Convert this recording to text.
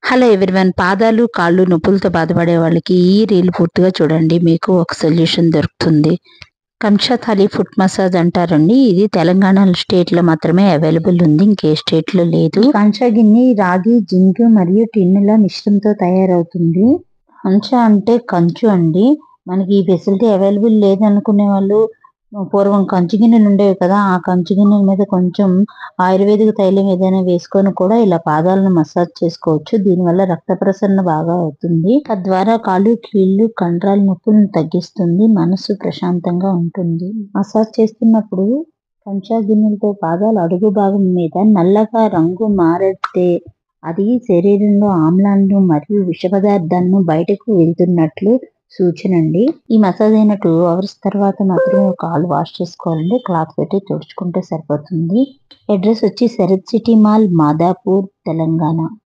Hello everyone. పాదాలు, కాళ్ళు నొప్పులతో బాధపడే వాళ్ళకి ఈ రీల్ పూర్తిగా చూడండి. మీకు ఒక సొల్యూషన్ దొరుకుతుంది. కంషాథాలి ఫుట్ మసాజ్ అంటారండి. ఇది తెలంగాణ స్టేట్లో మాత్రమే అవైలబుల్ ఉంది. ఇంకే స్టేట్లో లేదు. కంచా గిన్నె రాగి, జింక్ మరియు టిన్నుల మిశ్రమంతో తయారవుతుంది. కంచా అంటే కంచు అండి. మనకి ఈ ఫెసిలిటీ అవైలబుల్ లేదనుకునే వాళ్ళు పూర్వం కంచు గిన్నెలు ఉండేవి కదా, ఆ కంచు గిన్నెల మీద కొంచెం ఆయుర్వేదిక తైలం ఏదైనా వేసుకొని కూడా ఇలా పాదాలను మసాజ్ చేసుకోవచ్చు. దీనివల్ల రక్త ప్రసరణ బాగా అవుతుంది. తద్వారా కాళ్ళు, కీళ్ళు, కండరాల నొప్పులను తగ్గిస్తుంది. మనసు ప్రశాంతంగా ఉంటుంది. మసాజ్ చేస్తున్నప్పుడు కంచా గిన్నెలతో పాదాల అడుగు భాగం మీద నల్లగా రంగు మారితే అది శరీరంలో ఆమ్లాలను మరియు విష పదార్థాలను బయటకు వెళ్తున్నట్లు సూచన అండి. ఈ మసాజ్ అయిన 2 అవర్స్ తర్వాత మాత్రమే కాళ్ళు వాష్ చేసుకోవాలండి. క్లాత్ పెట్టి తుడుచుకుంటే సరిపోతుంది. అడ్రస్ వచ్చి శరత్ సిటీ మాల్, మాదాపూర్, తెలంగాణ.